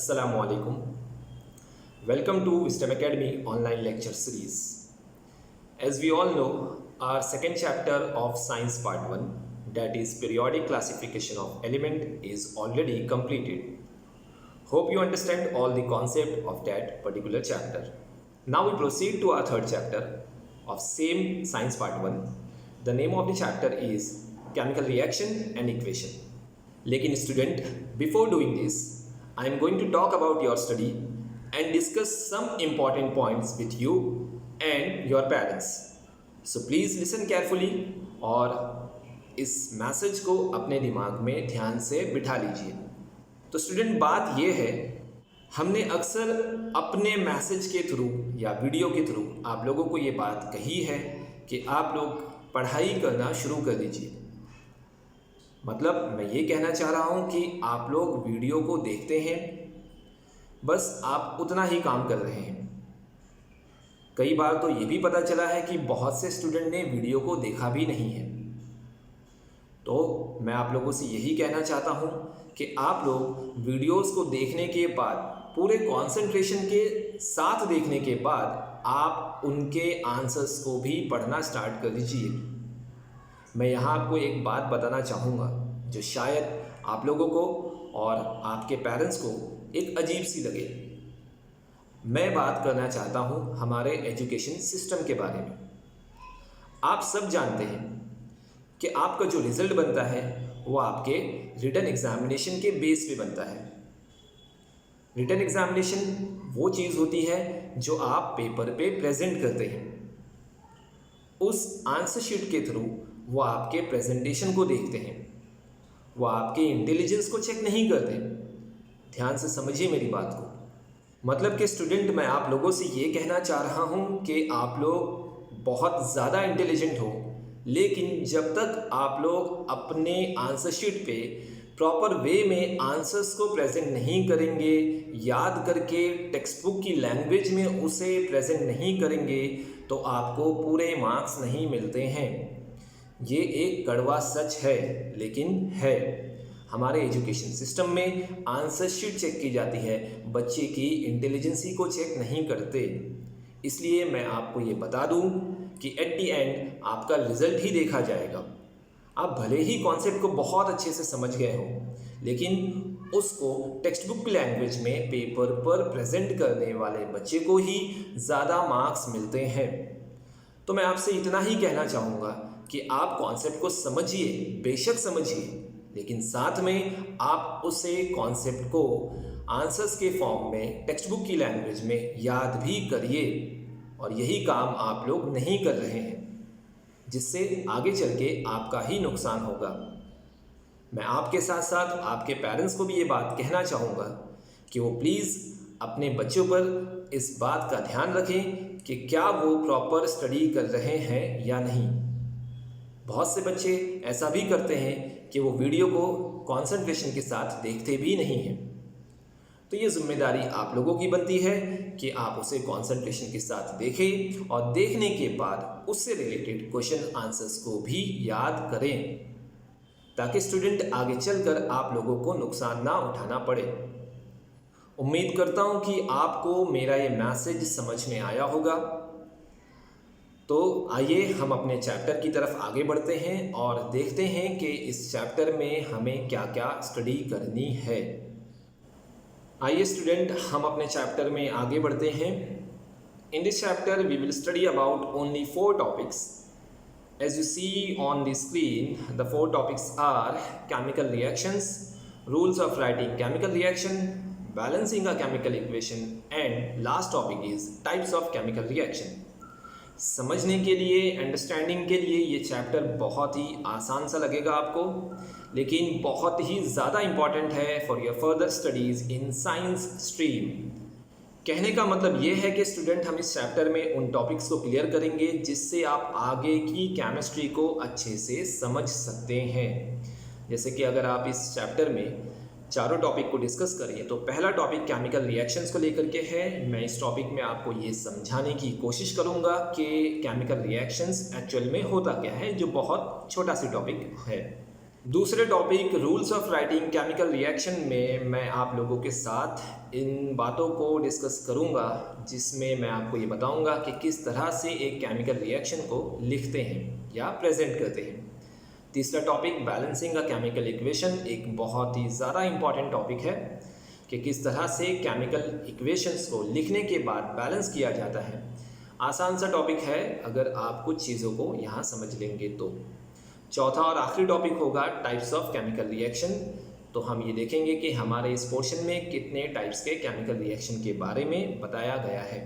Assalamu alaikum. Welcome to Wisdom Academy online lecture series. As we all know, our second chapter of Science Part 1, that is periodic classification of element, is already completed. Hope you understand all the concept of that particular chapter. Now we proceed to our third chapter of same Science Part 1. The name of the chapter is Chemical Reaction and Equation. लेकिन student, before doing this, I am going to talk about your study and discuss some important points with you and your parents. So please listen carefully और इस message को अपने दिमाग में ध्यान से बिठा लीजिए. तो स्टूडेंट, बात ये है, हमने अक्सर अपने मैसेज के थ्रू या वीडियो के थ्रू आप लोगों को ये बात कही है कि आप लोग पढ़ाई करना शुरू कर दीजिए. मतलब मैं ये कहना चाह रहा हूँ कि आप लोग वीडियो को देखते हैं, बस आप उतना ही काम कर रहे हैं. कई बार तो ये भी पता चला है कि बहुत से स्टूडेंट ने वीडियो को देखा भी नहीं है. तो मैं आप लोगों से यही कहना चाहता हूँ कि आप लोग वीडियोस को देखने के बाद, पूरे कंसंट्रेशन के साथ देखने के बाद, आप उनके आंसर्स को भी पढ़ना स्टार्ट कर दीजिए. मैं यहाँ आपको एक बात बताना चाहूँगा जो शायद आप लोगों को और आपके पेरेंट्स को एक अजीब सी लगे. मैं बात करना चाहता हूँ हमारे एजुकेशन सिस्टम के बारे में. आप सब जानते हैं कि आपका जो रिज़ल्ट बनता है वो आपके रिटन एग्ज़ामिनेशन के बेस पे बनता है. रिटन एग्ज़ामिनेशन वो चीज़ होती है जो आप पेपर पे प्रेजेंट करते हैं. उस आंसर शीट के थ्रू वो आपके प्रेजेंटेशन को देखते हैं, वो आपके इंटेलिजेंस को चेक नहीं करते. ध्यान से समझिए मेरी बात को. मतलब कि स्टूडेंट, मैं आप लोगों से ये कहना चाह रहा हूँ कि आप लोग बहुत ज़्यादा इंटेलिजेंट हो, लेकिन जब तक आप लोग अपने आंसर शीट पे प्रॉपर वे में आंसर्स को प्रेजेंट नहीं करेंगे, याद करके टेक्स्ट बुक की लैंग्वेज में उसे प्रेजेंट नहीं करेंगे, तो आपको पूरे मार्क्स नहीं मिलते हैं. ये एक कड़वा सच है, लेकिन है. हमारे एजुकेशन सिस्टम में आंसर शीट चेक की जाती है, बच्चे की इंटेलिजेंसी को चेक नहीं करते. इसलिए मैं आपको ये बता दूं कि एट दी एंड आपका रिज़ल्ट ही देखा जाएगा. आप भले ही कॉन्सेप्ट को बहुत अच्छे से समझ गए हो, लेकिन उसको टेक्स्ट बुक की लैंग्वेज में पेपर पर प्रेजेंट करने वाले बच्चे को ही ज़्यादा मार्क्स मिलते हैं. तो मैं आपसे इतना ही कहना चाहूँगा कि आप कॉन्सेप्ट को समझिए, बेशक समझिए, लेकिन साथ में आप उसे कॉन्सेप्ट को आंसर्स के फॉर्म में टेक्स्ट बुक की लैंग्वेज में याद भी करिए. और यही काम आप लोग नहीं कर रहे हैं, जिससे आगे चल के आपका ही नुकसान होगा. मैं आपके साथ साथ आपके पेरेंट्स को भी ये बात कहना चाहूँगा कि वो प्लीज़ अपने बच्चों पर इस बात का ध्यान रखें कि क्या वो प्रॉपर स्टडी कर रहे हैं या नहीं. बहुत से बच्चे ऐसा भी करते हैं कि वो वीडियो को कंसंट्रेशन के साथ देखते भी नहीं हैं. तो ये जिम्मेदारी आप लोगों की बनती है कि आप उसे कंसंट्रेशन के साथ देखें और देखने के बाद उससे रिलेटेड क्वेश्चन आंसर्स को भी याद करें, ताकि स्टूडेंट आगे चलकर आप लोगों को नुकसान ना उठाना पड़े. उम्मीद करता हूँ कि आपको मेरा ये मैसेज समझ में आया होगा. तो आइए हम अपने चैप्टर की तरफ आगे बढ़ते हैं और देखते हैं कि इस चैप्टर में हमें क्या क्या स्टडी करनी है. आइए स्टूडेंट, हम अपने चैप्टर में आगे बढ़ते हैं. In this chapter we will study about only 4 topics. As you see on the screen, the 4 topics are chemical reactions, rules of writing chemical reaction, balancing a chemical equation, and last topic is types of chemical reaction. समझने के लिए, understanding के लिए ये chapter बहुत ही आसान सा लगेगा आपको, लेकिन बहुत ही ज़्यादा इम्पॉर्टेंट है for your further studies in science stream. कहने का मतलब ये है कि स्टूडेंट, हम इस चैप्टर में उन टॉपिक्स को क्लियर करेंगे जिससे आप आगे की केमिस्ट्री को अच्छे से समझ सकते हैं. जैसे कि अगर आप इस चैप्टर में चारों टॉपिक को डिस्कस करें तो पहला टॉपिक केमिकल रिएक्शंस को लेकर के है. मैं इस टॉपिक में आपको ये समझाने की कोशिश करूँगा कि केमिकल रिएक्शंस एक्चुअल में होता क्या है, जो बहुत छोटा सी टॉपिक है. दूसरे topic rules of writing chemical reaction में मैं आप लोगों के साथ इन बातों को डिस्कस करूंगा, जिसमें मैं आपको ये बताऊंगा कि किस तरह से एक केमिकल रिएक्शन को लिखते हैं या प्रेजेंट करते हैं। तीसरा topic balancing a chemical equation, एक बहुत ही ज़्यादा इम्पॉर्टेंट टॉपिक है कि किस तरह से केमिकल इक्वेशंस को लिखने के बाद बैलेंस किया जाता है। आसान सा टॉपिक है अगर आप कुछ चीज़ों को यहाँ समझ लेंगे तो। चौथा और आखिरी टॉपिक होगा टाइप्स ऑफ केमिकल रिएक्शन। तो हम ये देखेंगे कि हमारे इस पोर्शन में कितने टाइप्स के केमिकल रिएक्शन के बारे में बताया गया है।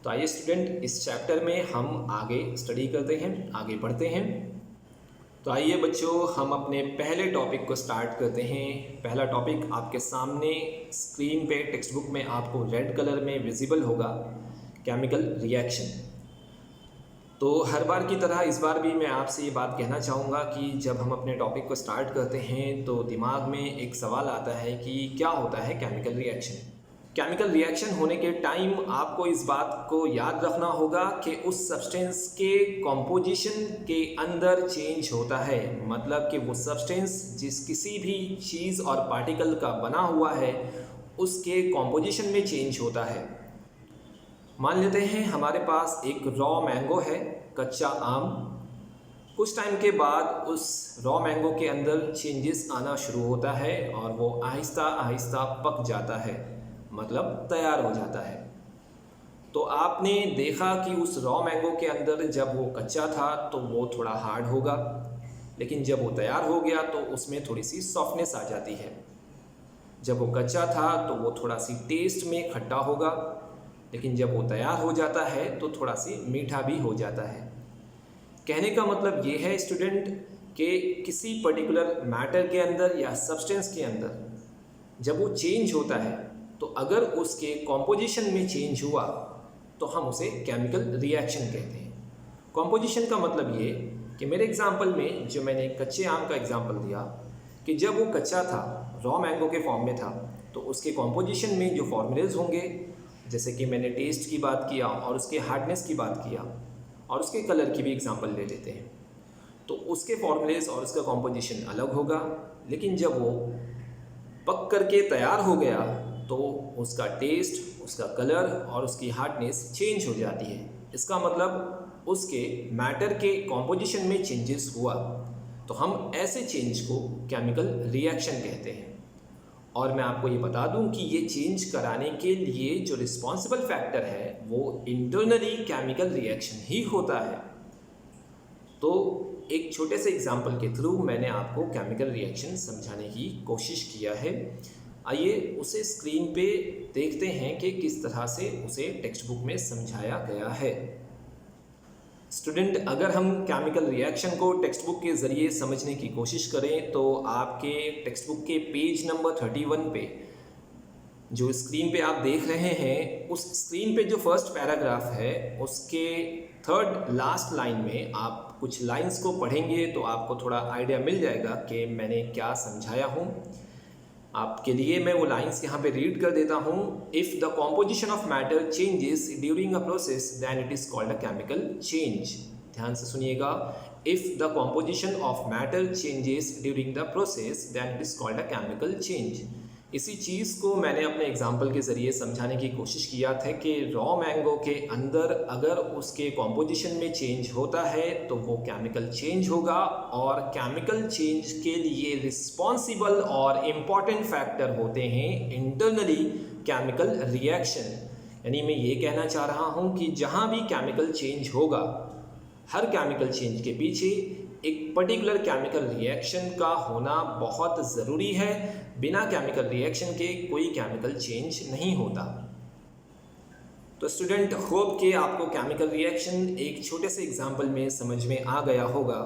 तो आइए स्टूडेंट, इस चैप्टर में हम आगे स्टडी करते हैं, आगे बढ़ते हैं। तो आइए बच्चों, हम अपने पहले टॉपिक को स्टार्ट करते हैं। पहला टॉपिक आपके सामने स्क्रीन पे टेक्स्ट बुक में आपको रेड कलर में विजिबल होगा, केमिकल रिएक्शन। तो हर बार की तरह इस बार भी मैं आपसे ये बात कहना चाहूँगा कि जब हम अपने टॉपिक को स्टार्ट करते हैं तो दिमाग में एक सवाल आता है कि क्या होता है केमिकल रिएक्शन। केमिकल रिएक्शन होने के टाइम आपको इस बात को याद रखना होगा कि उस सब्सटेंस के कॉम्पोजिशन के अंदर चेंज होता है। मतलब कि वो सब्सटेंस जिस किसी भी चीज़ और पार्टिकल का बना हुआ है उसके कॉम्पोजिशन में चेंज होता है। मान लेते हैं हमारे पास एक रॉ मैंगो है, कच्चा आम। कुछ टाइम के बाद उस रॉ मैंगो के अंदर चेंजेस आना शुरू होता है और वो आहिस्ता आहिस्ता पक जाता है, मतलब तैयार हो जाता है। तो आपने देखा कि उस रॉ मैंगो के अंदर जब वो कच्चा था तो वो थोड़ा हार्ड होगा, लेकिन जब वो तैयार हो गया तो उसमें थोड़ी सी सॉफ्टनेस आ जाती है। जब वो कच्चा था तो वो थोड़ा सी टेस्ट में खट्टा होगा, लेकिन जब वो तैयार हो जाता है तो थोड़ा सी मीठा भी हो जाता है। कहने का मतलब ये है स्टूडेंट कि किसी पर्टिकुलर मैटर के अंदर या सब्सटेंस के अंदर जब वो चेंज होता है तो अगर उसके कॉम्पोजिशन में चेंज हुआ तो हम उसे केमिकल रिएक्शन कहते हैं। कॉम्पोजिशन का मतलब ये कि मेरे एग्जाम्पल में जो मैंने कच्चे आम का एग्जाम्पल दिया कि जब वो कच्चा था, रॉ मैंगो के फॉर्म में था, तो उसके कॉम्पोजिशन में जो फॉर्मूलेज होंगे, जैसे कि मैंने टेस्ट की बात किया और उसके हार्डनेस की बात किया और उसके कलर की भी एग्जांपल ले लेते हैं, तो उसके फॉर्मूलेज और उसका कॉम्पोजिशन अलग होगा। लेकिन जब वो पक करके तैयार हो गया तो उसका टेस्ट, उसका कलर और उसकी हार्डनेस चेंज हो जाती है। इसका मतलब उसके मैटर के कॉम्पोजिशन में चेंजेस हुआ, तो हम ऐसे चेंज को केमिकल रिएक्शन कहते हैं। और मैं आपको ये बता दूं कि ये चेंज कराने के लिए जो रिस्पॉन्सिबल फैक्टर है वो इंटरनली केमिकल रिएक्शन ही होता है। तो एक छोटे से एग्जांपल के थ्रू मैंने आपको केमिकल रिएक्शन समझाने की कोशिश किया है। आइए उसे स्क्रीन पे देखते हैं कि किस तरह से उसे टेक्स्ट बुक में समझाया गया है। स्टूडेंट, अगर हम केमिकल रिएक्शन को टेक्स्ट बुक के ज़रिए समझने की कोशिश करें तो आपके टेक्स्ट बुक के पेज नंबर 31 पे जो स्क्रीन पे आप देख रहे हैं, उस स्क्रीन पे जो फर्स्ट पैराग्राफ है उसके थर्ड लास्ट लाइन में आप कुछ लाइंस को पढ़ेंगे तो आपको थोड़ा आइडिया मिल जाएगा कि मैंने क्या समझाया हूँ। आपके लिए मैं वो लाइंस यहाँ पे रीड कर देता हूँ। If the composition of matter changes during a process then it is called a chemical change. ध्यान से सुनिएगा, if the composition of matter changes during the process then it is called a chemical change. इसी चीज़ को मैंने अपने example के ज़रिए समझाने की कोशिश किया था कि रॉ मैंगो के अंदर अगर उसके कॉम्पोजिशन में चेंज होता है तो वो केमिकल चेंज होगा, और केमिकल चेंज के लिए रिस्पॉन्सिबल और इम्पॉर्टेंट फैक्टर होते हैं इंटरनली केमिकल रिएक्शन। यानी मैं ये कहना चाह रहा हूँ कि जहाँ भी केमिकल चेंज होगा, हर केमिकल चेंज के पीछे एक पर्टिकुलर केमिकल रिएक्शन का होना बहुत ज़रूरी है। बिना केमिकल रिएक्शन के कोई केमिकल चेंज नहीं होता। तो स्टूडेंट, होप कि आपको केमिकल रिएक्शन एक छोटे से एग्जाम्पल में समझ में आ गया होगा,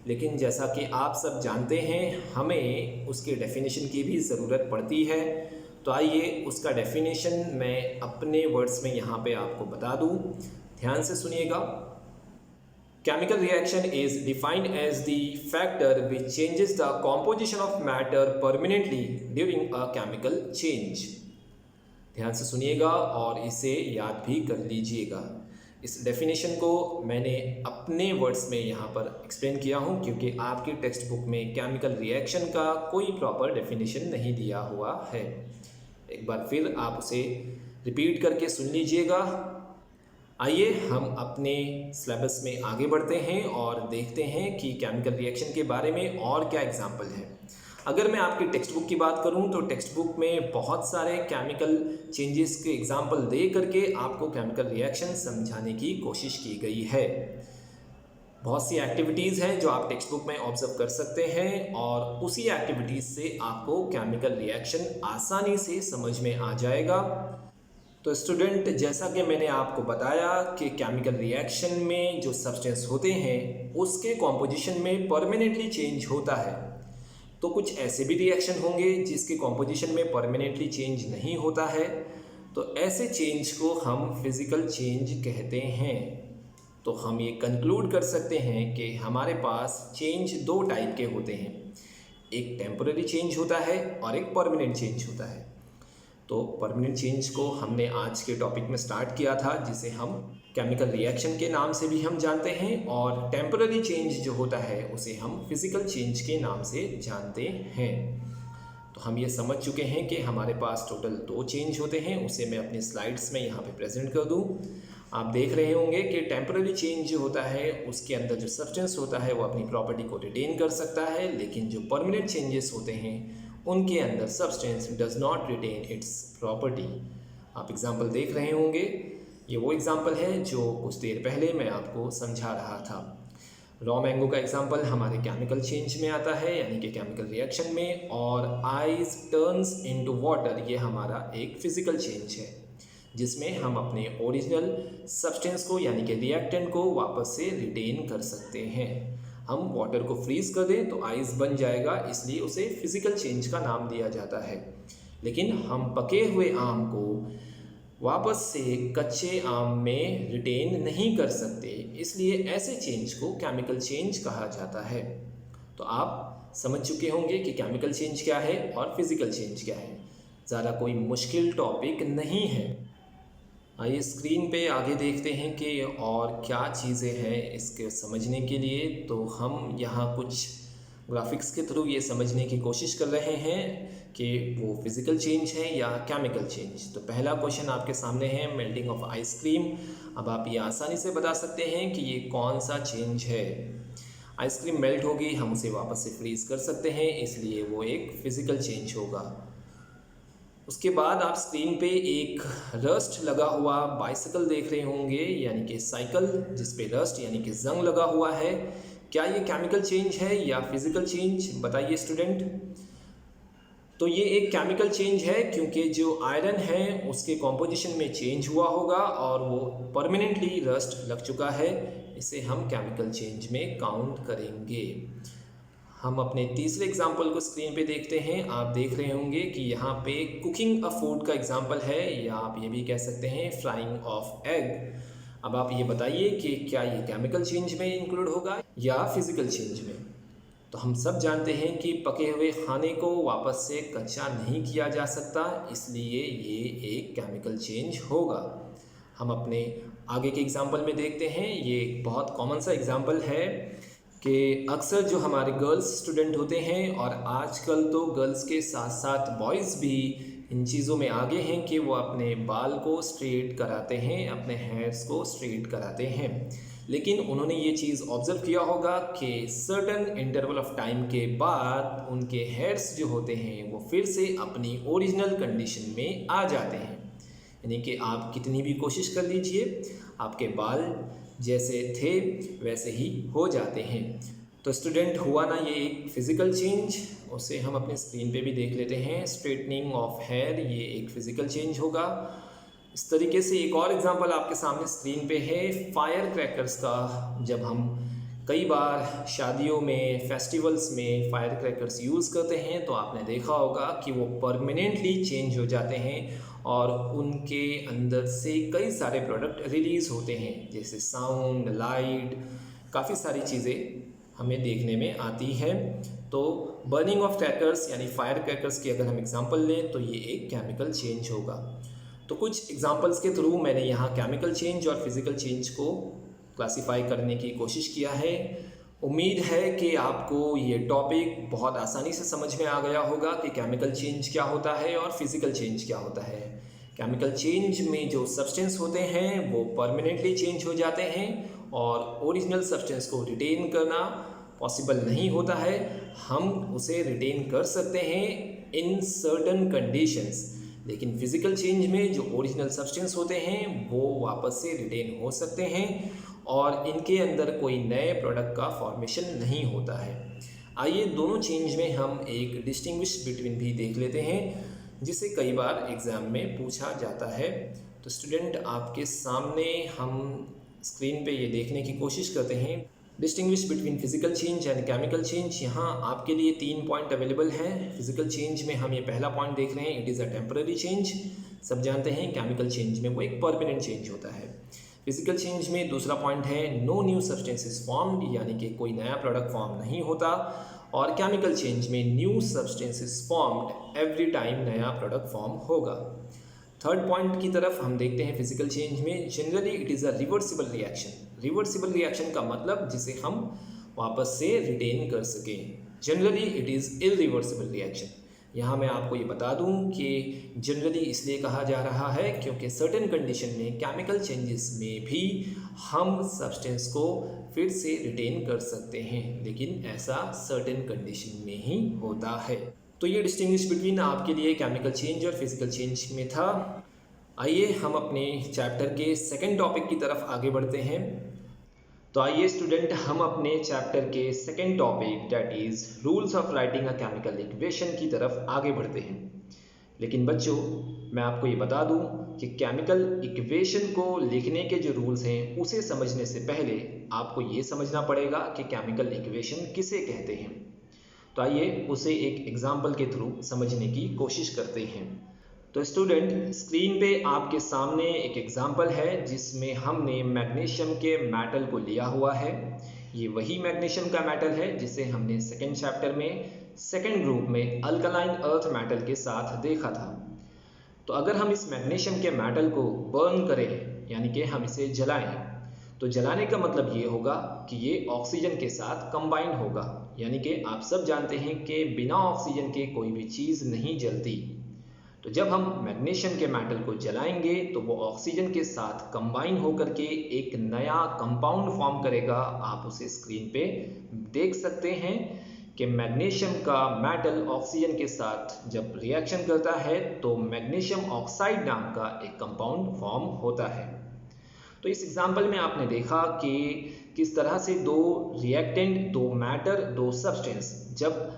लेकिन जैसा कि आप सब जानते हैं हमें उसके डेफिनेशन की भी ज़रूरत पड़ती है। तो आइए उसका डेफिनेशन मैं अपने वर्ड्स में यहाँ पे आपको बता दूँ। ध्यान से सुनिएगा। Chemical reaction is defined as the factor which changes the composition of matter permanently during a chemical change. ध्यान से सुनिएगा और इसे याद भी कर लीजिएगा। इस डेफिनेशन को मैंने अपने वर्ड्स में यहाँ पर एक्सप्लेन किया हूँ, क्योंकि आपकी टेक्स्ट बुक में केमिकल रिएक्शन का कोई प्रॉपर डेफिनेशन नहीं दिया हुआ है। एक बार फिर आप उसे रिपीट करके सुन लीजिएगा। आइए हम अपने सिलेबस में आगे बढ़ते हैं और देखते हैं कि केमिकल रिएक्शन के बारे में और क्या एग्जाम्पल है। अगर मैं आपकी टेक्स्ट बुक की बात करूं तो टेक्स्ट बुक में बहुत सारे केमिकल चेंजेस के एग्जाम्पल दे करके आपको केमिकल रिएक्शन समझाने की कोशिश की गई है। बहुत सी एक्टिविटीज़ हैं जो आप टेक्स्ट बुक में ऑब्जर्व कर सकते हैं और उसी एक्टिविटीज़ से आपको केमिकल रिएक्शन आसानी से समझ में आ जाएगा। तो स्टूडेंट, जैसा कि मैंने आपको बताया कि केमिकल रिएक्शन में जो सब्सटेंस होते हैं उसके कॉम्पोजिशन में परमानेंटली चेंज होता है। तो कुछ ऐसे भी रिएक्शन होंगे जिसके कॉम्पोजिशन में परमानेंटली चेंज नहीं होता है, तो ऐसे चेंज को हम फिज़िकल चेंज कहते हैं। तो हम ये कंक्लूड कर सकते हैं कि हमारे पास चेंज दो टाइप के होते हैं, एक टेम्पररी चेंज होता है और एक परमानेंट चेंज होता है। तो परमानेंट चेंज को हमने आज के टॉपिक में स्टार्ट किया था, जिसे हम केमिकल रिएक्शन के नाम से भी हम जानते हैं, और टेम्पररी चेंज जो होता है उसे हम फिज़िकल चेंज के नाम से जानते हैं। तो हम ये समझ चुके हैं कि हमारे पास टोटल दो चेंज होते हैं। उसे मैं अपनी स्लाइड्स में यहाँ पे प्रेजेंट कर दूँ। आप देख रहे होंगे कि टेम्पररी चेंज जो होता है उसके अंदर जो सब्सटेंस होता है वो अपनी प्रॉपर्टी को रिटेन कर सकता है, लेकिन जो परमानेंट चेंजेस होते हैं उनके अंदर substance does not retain its property. आप एग्जाम्पल देख रहे होंगे, ये वो एग्जाम्पल है जो कुछ देर पहले मैं आपको समझा रहा था। रॉ मैंगो का एग्जाम्पल हमारे केमिकल चेंज में आता है, यानी कि केमिकल रिएक्शन में, और आइस टर्न्स इनटू वाटर, ये हमारा एक फिज़िकल चेंज है जिसमें हम अपने ओरिजिनल सब्सटेंस को यानी कि रिएक्टेंट को वापस से रिटेन कर सकते हैं। हम वाटर को फ्रीज़ कर दें तो आइस बन जाएगा, इसलिए उसे फिज़िकल चेंज का नाम दिया जाता है। लेकिन हम पके हुए आम को वापस से कच्चे आम में रिटेन नहीं कर सकते, इसलिए ऐसे चेंज को केमिकल चेंज कहा जाता है। तो आप समझ चुके होंगे कि केमिकल चेंज क्या है और फिज़िकल चेंज क्या है। ज़्यादा कोई मुश्किल टॉपिक नहीं है। आइए स्क्रीन पे आगे देखते हैं कि और क्या चीज़ें हैं इसके समझने के लिए। तो हम यहाँ कुछ ग्राफिक्स के थ्रू ये समझने की कोशिश कर रहे हैं कि वो फिज़िकल चेंज है या केमिकल चेंज। तो पहला क्वेश्चन आपके सामने है, मेल्टिंग ऑफ आइसक्रीम। अब आप ये आसानी से बता सकते हैं कि ये कौन सा चेंज है। आइसक्रीम मेल्ट होगी, हम उसे वापस से फ्रीज़ कर सकते हैं, इसलिए वो एक फ़िज़िकल चेंज होगा। उसके बाद आप स्क्रीन पे एक रस्ट लगा हुआ बाइसिकल देख रहे होंगे, यानी कि साइकिल जिस पे रस्ट यानी कि जंग लगा हुआ है। क्या ये केमिकल चेंज है या फिज़िकल चेंज, बताइए स्टूडेंट। तो ये एक केमिकल चेंज है, क्योंकि जो आयरन है उसके कॉम्पोजिशन में चेंज हुआ होगा और वो परमानेंटली रस्ट लग चुका है, इसे हम केमिकल चेंज में काउंट करेंगे। हम अपने तीसरे एग्जाम्पल को स्क्रीन पे देखते हैं। आप देख रहे होंगे कि यहाँ पे कुकिंग अ फूड का एग्जाम्पल है, या आप ये भी कह सकते हैं फ्राइंग ऑफ एग। अब आप ये बताइए कि क्या ये केमिकल चेंज में इंक्लूड होगा या फिज़िकल चेंज में। तो हम सब जानते हैं कि पके हुए खाने को वापस से कच्चा नहीं किया जा सकता, इसलिए ये एक केमिकल चेंज होगा। हम अपने आगे के एग्जाम्पल में देखते हैं। ये एक बहुत कॉमन सा एग्जाम्पल है कि अक्सर जो हमारे गर्ल्स स्टूडेंट होते हैं, और आजकल तो गर्ल्स के साथ साथ बॉयज़ भी इन चीज़ों में आगे हैं कि वो अपने बाल को स्ट्रेट कराते हैं, अपने हेयर्स को स्ट्रेट कराते हैं। लेकिन उन्होंने ये चीज़ ऑब्ज़र्व किया होगा कि सर्टन इंटरवल ऑफ टाइम के बाद उनके हेयर्स जो होते हैं वो फिर से अपनी ओरिजिनल कंडीशन में आ जाते हैं। यानी कि आप कितनी भी कोशिश कर लीजिए, आपके बाल जैसे थे वैसे ही हो जाते हैं। तो स्टूडेंट, हुआ ना ये एक फ़िज़िकल चेंज, उसे हम अपने स्क्रीन पे भी देख लेते हैं। स्ट्रेटनिंग ऑफ हेयर, ये एक फ़िज़िकल चेंज होगा। इस तरीके से एक और एग्जांपल आपके सामने स्क्रीन पे है फायर क्रैकर्स का। जब हम कई बार शादियों में, फेस्टिवल्स में फायर क्रैकर्स यूज़ करते हैं तो आपने देखा होगा कि वो परमानेंटली चेंज हो जाते हैं और उनके अंदर से कई सारे प्रोडक्ट रिलीज़ होते हैं, जैसे साउंड, लाइट, काफ़ी सारी चीज़ें हमें देखने में आती हैं। तो बर्निंग ऑफ क्रैकर्स यानी फायर क्रैकर्स की अगर हम एग्जांपल लें तो ये एक केमिकल चेंज होगा। तो कुछ एग्जांपल्स के थ्रू मैंने यहाँ केमिकल चेंज और फिज़िकल चेंज को क्लासिफाई करने की कोशिश किया है। उम्मीद है कि आपको ये टॉपिक बहुत आसानी से समझ में आ गया होगा कि केमिकल चेंज क्या होता है और फिज़िकल चेंज क्या होता है। केमिकल चेंज में जो सब्सटेंस होते हैं वो परमानेंटली चेंज हो जाते हैं और ओरिजिनल सब्सटेंस को रिटेन करना पॉसिबल नहीं होता है। हम उसे रिटेन कर सकते हैं इन सर्टन कंडीशंस, लेकिन फिज़िकल चेंज में जो ओरिजिनल सब्सटेंस होते हैं वो वापस से रिटेन हो सकते हैं और इनके अंदर कोई नए प्रोडक्ट का फॉर्मेशन नहीं होता है। आइए दोनों चेंज में हम एक डिस्टिंग्विश बिटवीन भी देख लेते हैं, जिसे कई बार एग्ज़ाम में पूछा जाता है। तो स्टूडेंट, आपके सामने हम स्क्रीन पे ये देखने की कोशिश करते हैं distinguish between physical change and chemical change. यहाँ आपके लिए 3 पॉइंट अवेलेबल हैं। फिज़िकल चेंज में हम ये पहला पॉइंट देख रहे हैं, it is a temporary change. सब जानते हैं केमिकल चेंज में वो एक परमानेंट चेंज होता है। फिज़िकल चेंज में दूसरा पॉइंट है no new substance is formed, यानी कि कोई नया प्रोडक्ट फॉर्म नहीं होता। और केमिकल चेंज में new substance is formed every time नया प्रोडक्ट फॉर्म होगा। थर्ड पॉइंट की तरफ हम देखते हैं फिज़िकल चेंज में generally it is a reversible reaction. Reversible reaction का मतलब जिसे हम वापस से रिटेन कर सकें। Generally it is irreversible reaction. यहाँ मैं आपको ये बता दूँ कि जनरली इसलिए कहा जा रहा है क्योंकि सर्टेन कंडीशन में केमिकल चेंजेस में भी हम सब्सटेंस को फिर से रिटेन कर सकते हैं, लेकिन ऐसा सर्टेन कंडीशन में ही होता है। तो ये डिस्टिंग्विश बिटवीन आपके लिए केमिकल चेंज और फिज़िकल चेंज में था। आइए हम अपने चैप्टर के सेकंड टॉपिक की तरफ आगे बढ़ते हैं। तो आइए स्टूडेंट, हम अपने चैप्टर के second topic that is rules of writing a chemical equation की तरफ आगे बढ़ते हैं। लेकिन बच्चों, मैं आपको ये बता दूं कि केमिकल इक्वेशन को लिखने के जो रूल्स हैं उसे समझने से पहले आपको ये समझना पड़ेगा कि केमिकल इक्वेशन किसे कहते हैं। तो आइए उसे एक एग्जाम्पल के थ्रू समझने की कोशिश करते हैं। तो स्टूडेंट, स्क्रीन पे आपके सामने एक एग्जाम्पल है जिसमें हमने मैग्नीशियम के मेटल को लिया हुआ है। ये वही मैग्नीशियम का मेटल है जिसे हमने सेकेंड चैप्टर में सेकेंड ग्रुप में अल्कलाइन अर्थ मेटल के साथ देखा था। तो अगर हम इस मैग्नीशियम के मेटल को बर्न करें, यानी कि हम इसे जलाएं, तो जलाने का मतलब ये होगा कि ये ऑक्सीजन के साथ कंबाइन होगा। यानी कि आप सब जानते हैं कि बिना ऑक्सीजन के कोई भी चीज़ नहीं जलती। तो जब हम मैग्नीशियम के मेटल को जलाएंगे तो वो ऑक्सीजन के साथ कंबाइन होकर के एक नया कंपाउंड फॉर्म करेगा। आप उसे स्क्रीन पे देख सकते हैं कि मैग्नीशियम का मेटल ऑक्सीजन के साथ जब रिएक्शन करता है तो मैग्नीशियम ऑक्साइड नाम का एक कंपाउंड फॉर्म होता है। तो इस एग्जाम्पल में आपने देखा कि किस तरह से दो रिएक्टेंट, दो मैटर, दो सब्सटेंस जब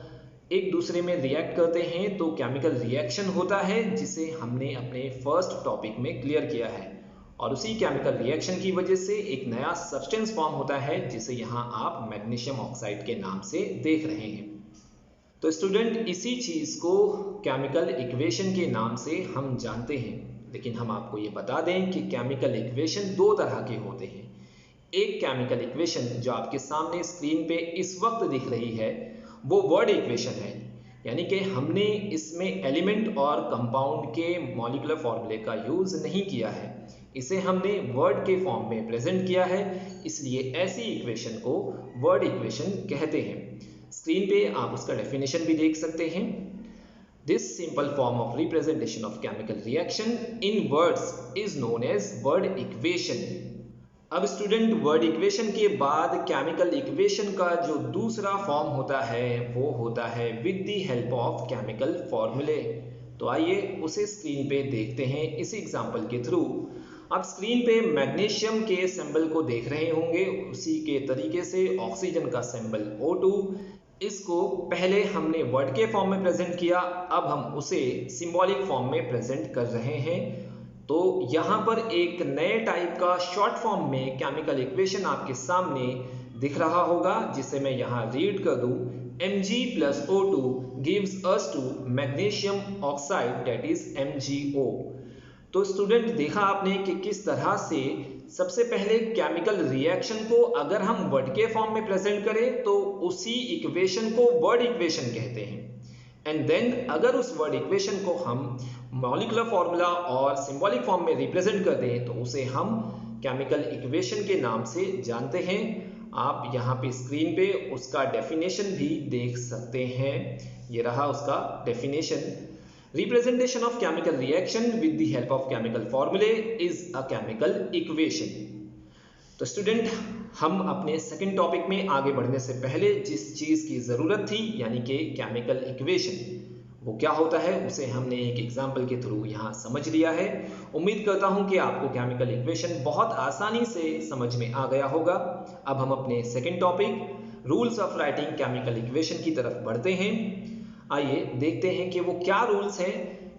एक दूसरे में रिएक्ट करते हैं तो केमिकल रिएक्शन होता है, जिसे हमने अपने फर्स्ट टॉपिक में क्लियर किया है। और उसी केमिकल रिएक्शन की वजह से एक नया सब्सटेंस फॉर्म होता है जिसे यहाँ आप मैग्नीशियम ऑक्साइड के नाम से देख रहे हैं। तो स्टूडेंट, इसी चीज़ को केमिकल इक्वेशन के नाम से हम जानते हैं। लेकिन हम आपको ये बता दें कि केमिकल इक्वेशन दो तरह के होते हैं। एक केमिकल इक्वेशन जो आपके सामने स्क्रीन पे इस वक्त दिख रही है वो वर्ड इक्वेशन है, यानी कि हमने इसमें एलिमेंट और कंपाउंड के मॉलिक्यूलर फॉर्मूले का यूज़ नहीं किया है, इसे हमने वर्ड के फॉर्म में प्रेजेंट किया है, इसलिए ऐसी इक्वेशन को वर्ड इक्वेशन कहते हैं। स्क्रीन पे आप उसका डेफिनेशन भी देख सकते हैं। This simple form of representation of chemical reaction in words is known as word equation. अब स्टूडेंट, वर्ड इक्वेशन के बाद केमिकल इक्वेशन का जो दूसरा फॉर्म होता है वो होता है with the help of chemical फॉर्मूले। तो आइए उसे स्क्रीन पे देखते हैं इसी एग्जांपल के थ्रू। आप स्क्रीन पे मैग्नीशियम के सिंबल को देख रहे होंगे, उसी के तरीके से ऑक्सीजन का सिंबल O2, इसको पहले हमने वर्ड के फॉर्म में प्रेजेंट किया, अब हम उसे सिंबॉलिक फॉर्म में प्रेजेंट कर रहे हैं। तो यहाँ पर एक नए टाइप का शॉर्ट फॉर्म में केमिकल इक्वेशन आपके सामने दिख रहा होगा, जिसे मैं यहाँ रीड कर दूँ। Mg plus O2 gives us to magnesium oxide that is MgO। तो स्टूडेंट, देखा आपने कि किस तरह से सबसे पहले केमिकल रिएक्शन को अगर हम वर्ड के फॉर्म में प्रेजेंट करें तो उसी इक्वेशन को वर्ड इक्वेशन कहते हैं। एंड देन अगर उस वर्ड इक्वेशन को हम मॉलिक्यूलर फॉर्मूला और सिंबॉलिक फॉर्म में रिप्रेजेंट कर दें तो उसे हम केमिकल इक्वेशन के नाम से जानते हैं। आप यहाँ पे स्क्रीन पे उसका डेफिनेशन भी देख सकते हैं। ये रहा उसका definition. Representation of chemical reaction with the help of chemical फॉर्मूले इज अ केमिकल इक्वेशन। तो स्टूडेंट, हम अपने सेकंड टॉपिक में आगे बढ़ने से पहले जिस चीज़ की ज़रूरत थी यानी कि केमिकल इक्वेशन, वो क्या होता है उसे हमने एक एग्जाम्पल के थ्रू यहाँ समझ लिया है। उम्मीद करता हूँ कि आपको केमिकल इक्वेशन बहुत आसानी से समझ में आ गया होगा। अब हम अपने second topic rules of writing chemical equation की तरफ बढ़ते हैं। आइए देखते हैं कि वो क्या रूल्स हैं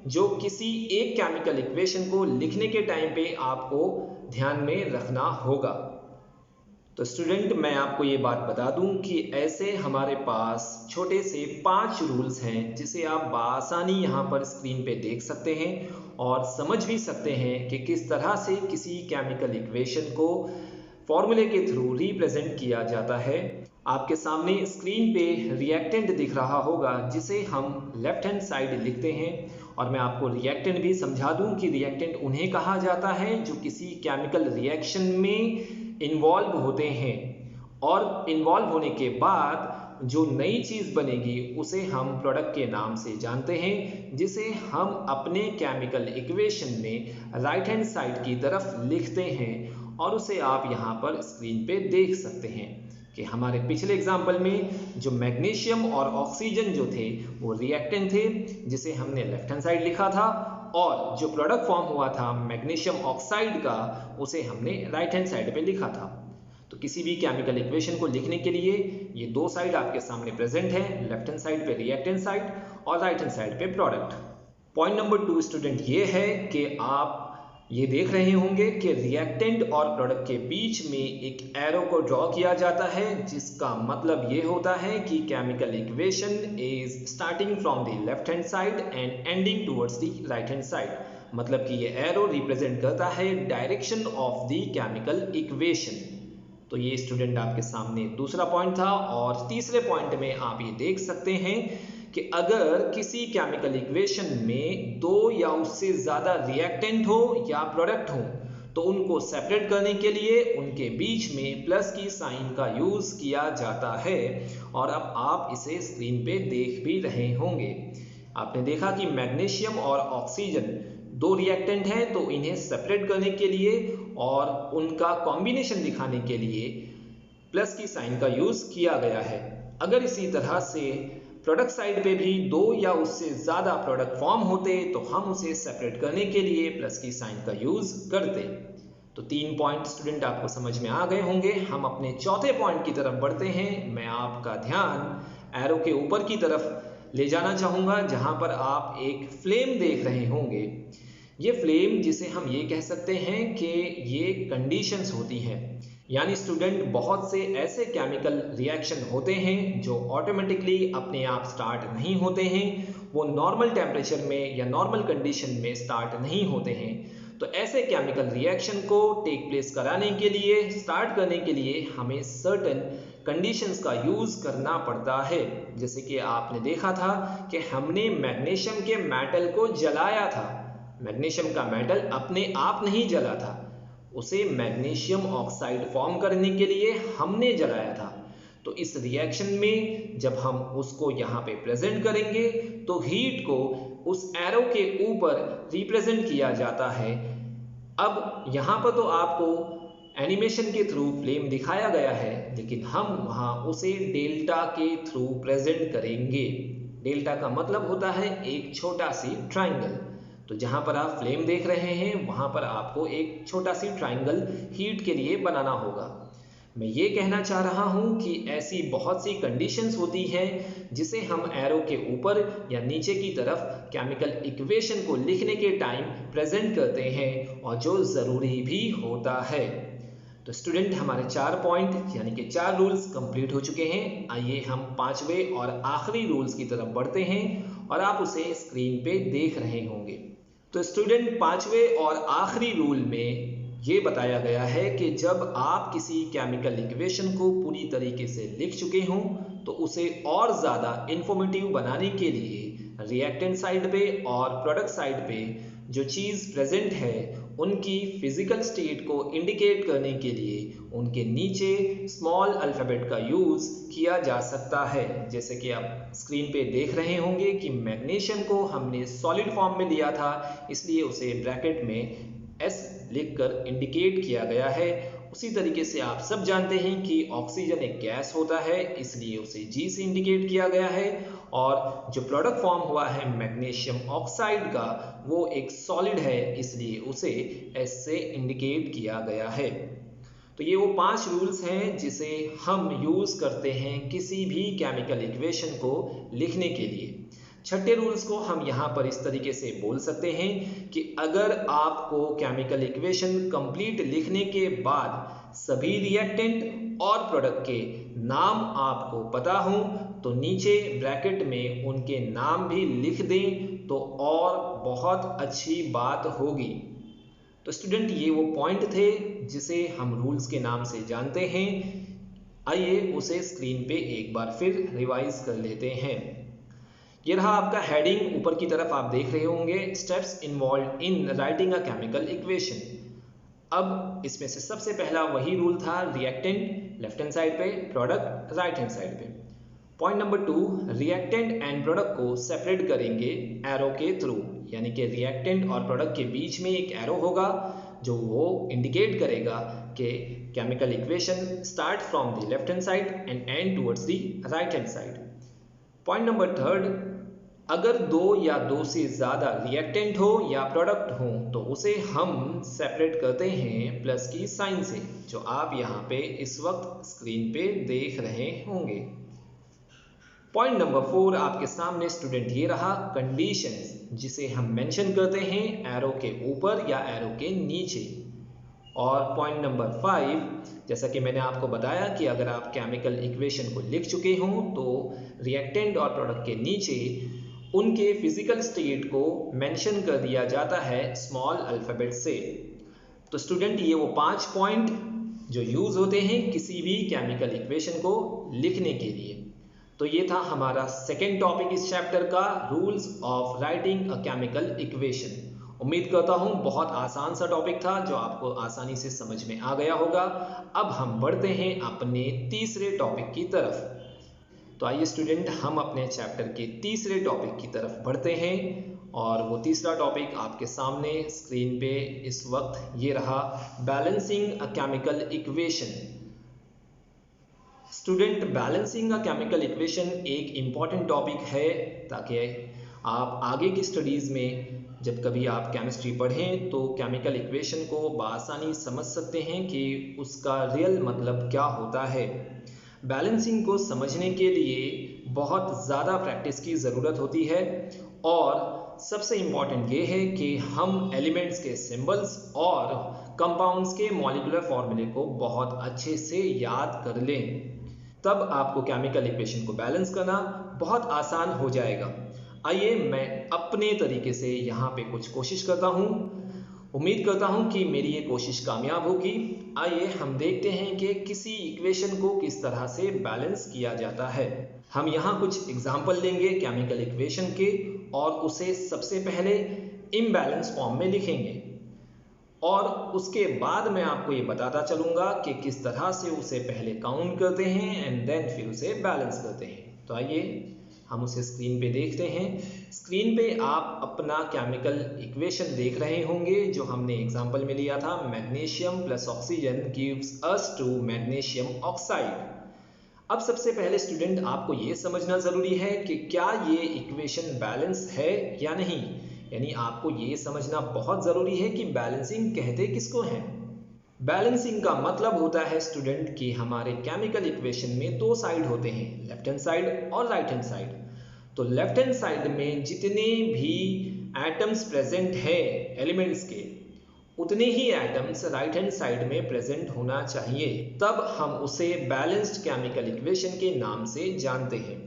जो किसी एक केमिकल इक्वेशन को लिखने के टाइम पे आपको ध्यान में रखना होगा। तो स्टूडेंट, मैं आपको ये बात बता दूं कि ऐसे हमारे पास छोटे से 5 रूल्स हैं जिसे आप बआसानी यहाँ पर स्क्रीन पे देख सकते हैं और समझ भी सकते हैं कि किस तरह से किसी केमिकल इक्वेशन को फॉर्मूले के थ्रू रिप्रेजेंट किया जाता है। आपके सामने स्क्रीन पे रिएक्टेंट दिख रहा होगा जिसे हम लेफ्ट हैंड साइड लिखते हैं, और मैं आपको रिएक्टेंट भी समझा दूं कि रिएक्टेंट उन्हें कहा जाता है जो किसी केमिकल रिएक्शन में इन्वॉल्व होते हैं, और इन्वॉल्व होने के बाद जो नई चीज़ बनेगी उसे हम प्रोडक्ट के नाम से जानते हैं, जिसे हम अपने केमिकल इक्वेशन में राइट हैंड साइड की तरफ लिखते हैं। और उसे आप यहाँ पर स्क्रीन पे देख सकते हैं कि हमारे पिछले एग्जाम्पल में जो मैग्नीशियम और ऑक्सीजन जो थे वो रिएक्टेंट थे जिसे हमने लेफ्ट हैंड साइड लिखा था, और जो प्रोडक्ट फॉर्म हुआ था मैग्नीशियम ऑक्साइड का उसे हमने राइट हैंड साइड पे लिखा था। तो किसी भी केमिकल इक्वेशन को लिखने के लिए ये दो साइड आपके सामने प्रेजेंट है, लेफ्ट हैंड साइड पे रिएक्टेंट साइड और राइट हैंड साइड पे प्रोडक्ट। पॉइंट नंबर 2 स्टूडेंट ये है कि आप ये देख रहे होंगे कि रिएक्टेंट और प्रोडक्ट के बीच में एक एरो को ड्रॉ किया जाता है, जिसका मतलब ये होता है कि chemical equation is starting from the left hand side and ending towards the right hand side. मतलब कि ये एरो रिप्रेजेंट करता है direction of the chemical equation. तो ये स्टूडेंट आपके सामने दूसरा पॉइंट था। और तीसरे पॉइंट में आप ये देख सकते हैं कि अगर किसी केमिकल इक्वेशन में 2 या उससे ज़्यादा रिएक्टेंट हो या प्रोडक्ट हो तो उनको सेपरेट करने के लिए उनके बीच में प्लस की साइन का यूज़ किया जाता है। और अब आप इसे स्क्रीन पे देख भी रहे होंगे। आपने देखा कि मैग्नीशियम और ऑक्सीजन 2 रिएक्टेंट हैं, तो इन्हें सेपरेट करने के लिए और उनका कॉम्बिनेशन दिखाने के लिए प्लस की साइन का यूज़ किया गया है। अगर इसी तरह से प्रोडक्ट साइड पे भी 2 या उससे ज़्यादा प्रोडक्ट फॉर्म होते तो हम उसे सेपरेट करने के लिए प्लस की साइन का यूज़ करते। तो 3 पॉइंट स्टूडेंट आपको समझ में आ गए होंगे। हम अपने चौथे पॉइंट की तरफ बढ़ते हैं। मैं आपका ध्यान एरो के ऊपर की तरफ ले जाना चाहूँगा जहाँ पर आप एक फ्लेम देख रहे होंगे। ये फ्लेम, जिसे हम ये कह सकते हैं कि ये कंडीशंस होती हैं, यानी स्टूडेंट बहुत से ऐसे केमिकल रिएक्शन होते हैं जो ऑटोमेटिकली अपने आप स्टार्ट नहीं होते हैं, वो नॉर्मल टेम्परेचर में या नॉर्मल कंडीशन में स्टार्ट नहीं होते हैं। तो ऐसे केमिकल रिएक्शन को टेक प्लेस कराने के लिए, स्टार्ट करने के लिए हमें सर्टेन कंडीशंस का यूज़ करना पड़ता है। जैसे कि आपने देखा था कि हमने मैग्नीशियम के मेटल को जलाया था। मैग्नीशियम का मेटल अपने आप नहीं जला था, उसे मैग्नीशियम ऑक्साइड फॉर्म करने के लिए हमने जलाया था। तो इस रिएक्शन में जब हम उसको यहाँ पे प्रेजेंट करेंगे तो हीट को उस एरो के ऊपर रिप्रेजेंट किया जाता है। अब यहाँ पर तो आपको एनिमेशन के थ्रू फ्लेम दिखाया गया है, लेकिन हम वहाँ उसे डेल्टा के थ्रू प्रेजेंट करेंगे। डेल्टा का मतलब होता है एक छोटा सी ट्राइंगल। तो जहाँ पर आप फ्लेम देख रहे हैं वहाँ पर आपको एक छोटा सी ट्राइंगल हीट के लिए बनाना होगा। मैं ये कहना चाह रहा हूँ कि ऐसी बहुत सी कंडीशंस होती हैं जिसे हम एरो के ऊपर या नीचे की तरफ केमिकल इक्वेशन को लिखने के टाइम प्रेजेंट करते हैं और जो ज़रूरी भी होता है। तो स्टूडेंट, हमारे 4 पॉइंट यानी कि 4 रूल्स कंप्लीट हो चुके हैं। आइए हम 5वें और आखिरी रूल्स की तरफ बढ़ते हैं और आप उसे स्क्रीन पे देख रहे होंगे। तो स्टूडेंट, 5वें और आखिरी रूल में ये बताया गया है कि जब आप किसी केमिकल इक्वेशन को पूरी तरीके से लिख चुके हों तो उसे और ज़्यादा इंफॉर्मेटिव बनाने के लिए रिएक्टेंट साइड पे और प्रोडक्ट साइड पे जो चीज़ प्रेजेंट है उनकी फिजिकल स्टेट को इंडिकेट करने के लिए उनके नीचे स्मॉल अल्फ़ाबेट का यूज़ किया जा सकता है। जैसे कि आप स्क्रीन पे देख रहे होंगे कि मैग्नीशियम को हमने सॉलिड फॉर्म में लिया था, इसलिए उसे ब्रैकेट में एस लिखकर इंडिकेट किया गया है। उसी तरीके से आप सब जानते हैं कि ऑक्सीजन एक गैस होता है, इसलिए उसे जी से इंडिकेट किया गया है। और जो प्रोडक्ट फॉर्म हुआ है मैग्नीशियम ऑक्साइड का, वो एक सॉलिड है, इसलिए उसे एस से इंडिकेट किया गया है। तो ये वो 5 रूल्स हैं जिसे हम यूज़ करते हैं किसी भी केमिकल इक्वेशन को लिखने के लिए। छठे रूल्स को हम यहाँ पर इस तरीके से बोल सकते हैं कि अगर आपको केमिकल इक्वेशन कंप्लीट लिखने के बाद सभी रिएक्टेंट और प्रोडक्ट के नाम आपको पता हो तो नीचे ब्रैकेट में उनके नाम भी लिख दें तो और बहुत अच्छी बात होगी। तो स्टूडेंट ये वो पॉइंट थे जिसे हम रूल्स के नाम से जानते हैं। आइए उसे स्क्रीन पे एक बार फिर रिवाइज कर लेते हैं। ये रहा आपका हेडिंग, ऊपर की तरफ आप देख रहे होंगे steps involve in writing a chemical equation. अब इसमें से सबसे पहला वही रूल था, रिएक्टेंट लेफ्ट हैंड साइड पे, प्रोडक्ट राइट हैंड साइड पे। Point number 2, reactant and product को सेपरेट करेंगे एरो के थ्रू, यानी कि रिएक्टेंट और प्रोडक्ट के बीच में एक एरो होगा जो वो इंडिकेट करेगा कि chemical equation start from the left hand side and and towards the right hand side. Point number 3, अगर 2 या 2 से ज़्यादा रिएक्टेंट हो या प्रोडक्ट हो तो उसे हम सेपरेट करते हैं प्लस की साइन से, जो आप यहाँ पे इस वक्त स्क्रीन पे देख रहे होंगे। पॉइंट नंबर 4 आपके सामने स्टूडेंट ये रहा, कंडीशंस, जिसे हम मेंशन करते हैं एरो के ऊपर या एरो के नीचे। और पॉइंट नंबर 5, जैसा कि मैंने आपको बताया कि अगर आप केमिकल इक्वेशन को लिख चुके हों तो रिएक्टेंट और प्रोडक्ट के नीचे उनके फिजिकल स्टेट को मेंशन कर दिया जाता है स्मॉल अल्फ़ाबेट से। तो स्टूडेंट ये वो 5 पॉइंट जो यूज़ होते हैं किसी भी केमिकल इक्वेशन को लिखने के लिए। तो ये था हमारा सेकेंड टॉपिक इस चैप्टर का, rules of writing a chemical equation. उम्मीद करता हूँ बहुत आसान सा टॉपिक था जो आपको आसानी से समझ में आ गया होगा। अब हम बढ़ते हैं अपने तीसरे टॉपिक की तरफ। तो आइए स्टूडेंट हम अपने चैप्टर के तीसरे टॉपिक की तरफ बढ़ते हैं और वो तीसरा टॉपिक आपके सामने स्क्रीन पे इस वक्त ये रहा, balancing a chemical equation. Student balancing a chemical equation एक इम्पॉर्टेंट टॉपिक है ताकि आप आगे की स्टडीज़ में जब कभी आप केमिस्ट्री पढ़ें तो केमिकल इक्वेशन को बआसानी समझ सकते हैं कि उसका रियल मतलब क्या होता है। बैलेंसिंग को समझने के लिए बहुत ज़्यादा प्रैक्टिस की ज़रूरत होती है और सबसे इम्पॉर्टेंट ये है कि हम एलिमेंट्स के सिंबल्स और कंपाउंड्स के मॉलिक्यूलर फॉर्मूले को बहुत अच्छे से याद कर लें, तब आपको केमिकल इक्वेशन को बैलेंस करना बहुत आसान हो जाएगा। आइए मैं अपने तरीके से यहाँ पे कुछ कोशिश करता हूँ, उम्मीद करता हूँ कि मेरी ये कोशिश कामयाब होगी। आइए हम देखते हैं कि किसी इक्वेशन को किस तरह से बैलेंस किया जाता है। हम यहाँ कुछ एग्जाम्पल लेंगे केमिकल इक्वेशन के और उसे सबसे पहले इम्बैलेंस फॉर्म में लिखेंगे और उसके बाद मैं आपको ये बताता चलूँगा कि किस तरह से उसे पहले काउंट करते हैं एंड देन फिर उसे बैलेंस करते हैं। तो आइए हम उसे स्क्रीन पे देखते हैं। स्क्रीन पे आप अपना केमिकल इक्वेशन देख रहे होंगे जो हमने एग्जांपल में लिया था, magnesium plus oxygen gives us to magnesium oxide. अब सबसे पहले स्टूडेंट आपको ये समझना ज़रूरी है कि क्या ये इक्वेशन बैलेंस है या नहीं, यानी आपको ये समझना बहुत ज़रूरी है कि बैलेंसिंग कहते किसको हैं। बैलेंसिंग का मतलब होता है स्टूडेंट कि हमारे केमिकल इक्वेशन में 2 साइड होते हैं, लेफ्ट हैंड साइड और राइट हैंड साइड। तो लेफ्ट हैंड साइड में जितने भी एटम्स प्रेजेंट है एलिमेंट्स के, उतने ही एटम्स राइट हैंड साइड में प्रेजेंट होना चाहिए, तब हम उसे बैलेंस्ड केमिकल इक्वेशन के नाम से जानते हैं।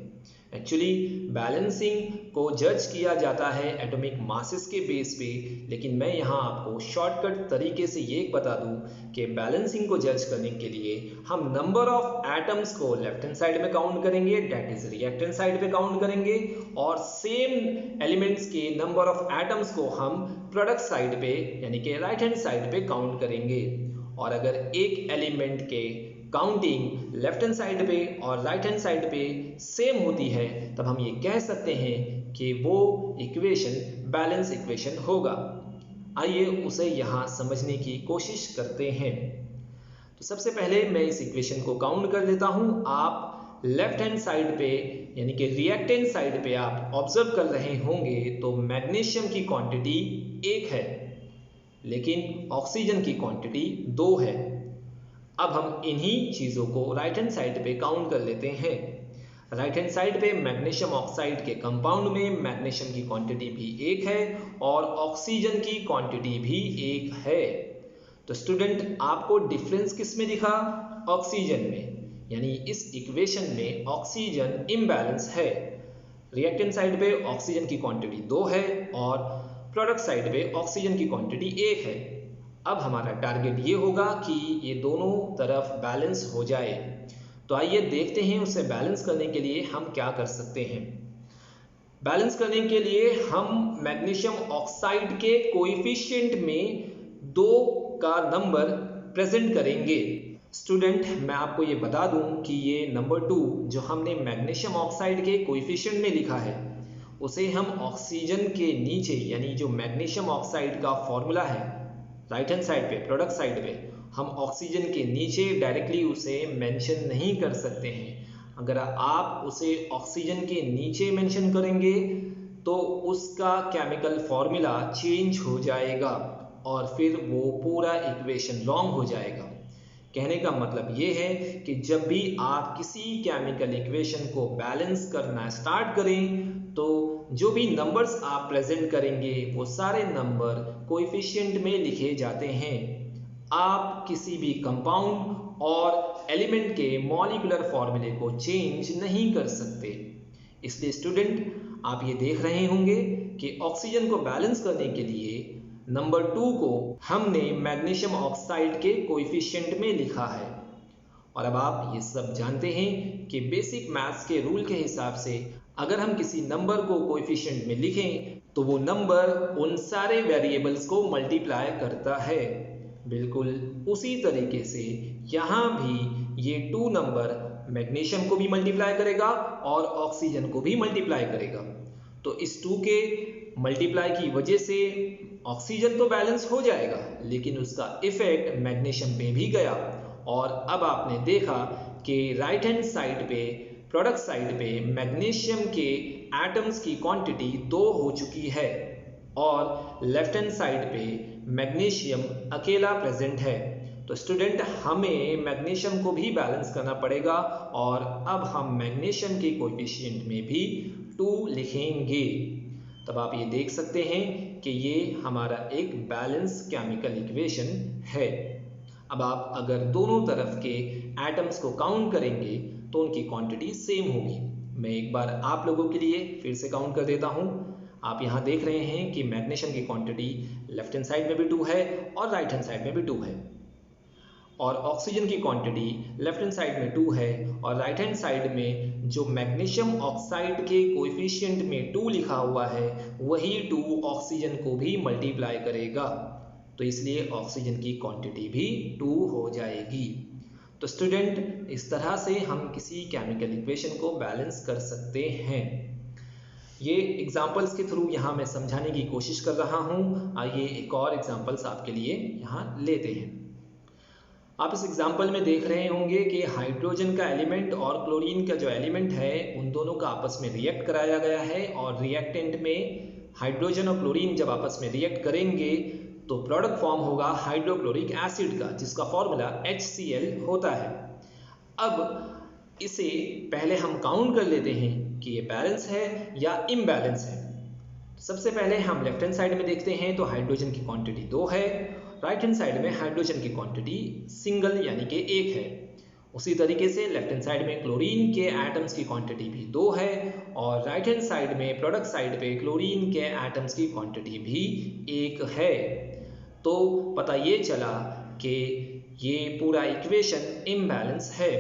एक्चुअली बैलेंसिंग को जज किया जाता है एटॉमिक मासेस के बेस पे, लेकिन मैं यहाँ आपको शॉर्टकट तरीके से ये बता दूँ कि बैलेंसिंग को जज करने के लिए हम नंबर ऑफ एटम्स को लेफ्ट हैंड साइड में काउंट करेंगे, डेट इज रिएक्टेंट साइड पे काउंट करेंगे, और सेम एलिमेंट्स के नंबर ऑफ एटम्स को हम प्रोडक्ट साइड पे यानी कि राइट हैंड साइड पे काउंट करेंगे। और अगर एक एलिमेंट के काउंटिंग लेफ्ट हैंड साइड पे और राइट हैंड साइड पे सेम होती है तब हम ये कह सकते हैं कि वो इक्वेशन बैलेंस इक्वेशन होगा। आइए उसे यहाँ समझने की कोशिश करते हैं। तो सबसे पहले मैं इस इक्वेशन को काउंट कर लेता हूँ। आप लेफ्ट हैंड साइड पे यानी कि रिएक्टेंट साइड पे आप ऑब्जर्व कर रहे होंगे तो मैग्नीशियम की क्वांटिटी 1 है, लेकिन ऑक्सीजन की क्वांटिटी 2 है। अब हम इन्हीं चीज़ों को राइट हैंड साइड पे काउंट कर लेते हैं। राइट हैंड साइड पे मैग्नीशियम ऑक्साइड के कंपाउंड में मैग्नीशियम की क्वांटिटी भी 1 है और ऑक्सीजन की क्वांटिटी भी 1 है। तो स्टूडेंट आपको डिफरेंस किस में दिखा? ऑक्सीजन में, यानी इस इक्वेशन में ऑक्सीजन इम्बैलेंस है। रिएक्टेंट साइड पे ऑक्सीजन की क्वांटिटी 2 है और प्रोडक्ट साइड पे ऑक्सीजन की क्वांटिटी 1 है। अब हमारा टारगेट ये होगा कि ये दोनों तरफ बैलेंस हो जाए। तो आइए देखते हैं उसे बैलेंस करने के लिए हम क्या कर सकते हैं। बैलेंस करने के लिए हम मैग्नीशियम ऑक्साइड के कोएफिशिएंट में 2 का नंबर प्रेजेंट करेंगे। स्टूडेंट मैं आपको ये बता दूं कि ये नंबर 2 जो हमने मैग्नीशियम ऑक्साइड के कोएफिशिएंट में लिखा है उसे हम ऑक्सीजन के नीचे यानी जो मैग्नीशियम ऑक्साइड का फॉर्मूला है राइट हैंड साइड पे प्रोडक्ट साइड पे हम ऑक्सीजन के नीचे डायरेक्टली उसे मेंशन नहीं कर सकते हैं। अगर आप उसे ऑक्सीजन के नीचे मेंशन करेंगे तो उसका केमिकल फॉर्मूला चेंज हो जाएगा और फिर वो पूरा इक्वेशन रॉन्ग हो जाएगा। कहने का मतलब ये है कि जब भी आप किसी केमिकल इक्वेशन को बैलेंस करना स्टार्ट करें तो जो भी नंबर्स आप प्रेजेंट करेंगे वो सारे नंबर कोएफिशिएंट में लिखे जाते हैं। आप किसी भी कंपाउंड और एलिमेंट के मॉलिक्यूलर फॉर्मूले को चेंज नहीं कर सकते। इसलिए स्टूडेंट आप ये देख रहे होंगे कि ऑक्सीजन को बैलेंस करने के लिए नंबर 2 को हमने मैग्नीशियम ऑक्साइड के कोएफिशिएंट में लिखा है। और अब आप ये सब जानते हैं कि बेसिक मैथ्स के रूल के हिसाब से अगर हम किसी नंबर को कोएफिशिएंट में लिखें तो वो नंबर उन सारे वेरिएबल्स को मल्टीप्लाई करता है। बिल्कुल उसी तरीके से यहाँ भी ये 2 नंबर मैग्नीशियम को भी मल्टीप्लाई करेगा और ऑक्सीजन को भी मल्टीप्लाई करेगा। तो इस 2 के मल्टीप्लाई की वजह से ऑक्सीजन तो बैलेंस हो जाएगा लेकिन उसका इफेक्ट मैग्नीशियम पे भी गया। और अब आपने देखा कि राइट हैंड साइड पे प्रोडक्ट साइड पे मैग्नीशियम के एटम्स की क्वांटिटी 2 हो चुकी है और लेफ्ट हैंड साइड पे मैग्नीशियम अकेला प्रेजेंट है। तो स्टूडेंट हमें मैग्नीशियम को भी बैलेंस करना पड़ेगा और अब हम मैग्नीशियम के कोएफिशिएंट में भी 2 लिखेंगे। तब आप ये देख सकते हैं कि ये हमारा एक बैलेंस केमिकल इक्वेशन है। अब आप अगर दोनों तरफ के एटम्स को काउंट करेंगे तो उनकी क्वांटिटी सेम होगी। मैं एक बार आप लोगों के लिए फिर से काउंट कर देता हूँ। आप यहाँ देख रहे हैं कि मैग्नीशियम की क्वांटिटी लेफ्ट हैंड साइड में भी 2 है और राइट हैंड साइड में भी 2 है और ऑक्सीजन की क्वांटिटी लेफ्ट हैंड साइड में 2 है और राइट हैंड साइड में जो मैग्नीशियम ऑक्साइड के कोएफिशिएंट में 2 लिखा हुआ है वही 2 ऑक्सीजन को भी मल्टीप्लाई करेगा। तो इसलिए ऑक्सीजन की क्वांटिटी भी 2 हो जाएगी। तो स्टूडेंट इस तरह से हम किसी केमिकल इक्वेशन को बैलेंस कर सकते हैं। ये एग्जाम्पल्स के थ्रू यहाँ मैं समझाने की कोशिश कर रहा हूँ। आइए एक और एग्जाम्पल्स आपके लिए यहाँ लेते हैं। आप इस एग्जाम्पल में देख रहे होंगे कि हाइड्रोजन का एलिमेंट और क्लोरीन का जो एलिमेंट है उन दोनों का आपस में रिएक्ट कराया गया है और रिएक्टेंट में हाइड्रोजन और क्लोरीन जब आपस में रिएक्ट करेंगे तो प्रोडक्ट फॉर्म होगा हाइड्रोक्लोरिक एसिड का जिसका फॉर्मूला HCl होता है। अब इसे पहले हम काउंट कर लेते हैं कि ये बैलेंस है या इम्बैलेंस है। सबसे पहले हम लेफ्ट हैंड साइड में देखते हैं तो हाइड्रोजन की क्वांटिटी 2 है, राइट हैंड साइड में हाइड्रोजन की क्वांटिटी सिंगल यानी कि 1 है उसी तरीके से लेफ्ट हैंड साइड में क्लोरीन के एटम्स की क्वांटिटी भी 2 है और राइट हैंड साइड में प्रोडक्ट साइड पे क्लोरीन के एटम्स की क्वांटिटी भी 1 है। तो पता ये चला कि ये पूरा इक्वेशन इम्बैलेंस है।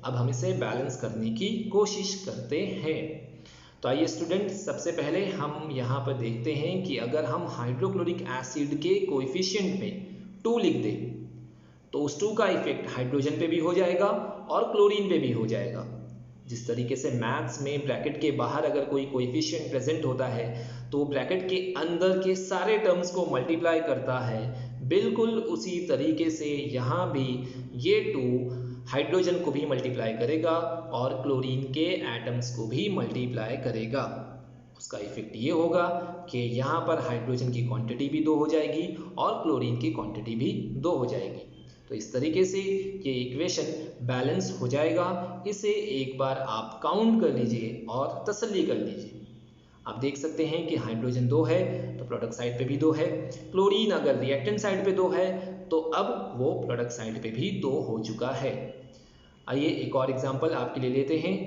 अब हम इसे बैलेंस करने की कोशिश करते हैं। तो आइए स्टूडेंट, सबसे पहले हम यहाँ पर देखते हैं कि अगर हम हाइड्रोक्लोरिक एसिड के कोएफिशिएंट में 2 लिख दें तो उस 2 का इफेक्ट हाइड्रोजन पे भी हो जाएगा और क्लोरीन पे भी हो जाएगा। जिस तरीके से मैथ्स में ब्रैकेट के बाहर अगर कोई कोएफिशिएंट प्रेजेंट होता है तो ब्रैकेट के अंदर के सारे टर्म्स को मल्टीप्लाई करता है, बिल्कुल उसी तरीके से यहाँ भी ये 2 हाइड्रोजन को भी मल्टीप्लाई करेगा और क्लोरीन के एटम्स को भी मल्टीप्लाई करेगा। उसका इफेक्ट ये होगा कि यहाँ पर हाइड्रोजन की क्वांटिटी भी 2 हो जाएगी और क्लोरीन की क्वांटिटी भी 2 हो जाएगी। तो इस तरीके से ये इक्वेशन बैलेंस हो जाएगा। इसे एक बार आप काउंट कर लीजिए और तसल्ली कर लीजिए। आप देख सकते हैं कि हाइड्रोजन 2 है तो प्रोडक्ट साइड पे भी 2 है, क्लोरीन अगर रिएक्टेंट साइड पे 2 है तो अब वो प्रोडक्ट साइड पे भी 2 हो चुका है। आइए एक और एग्जांपल आपके लिए लेते हैं।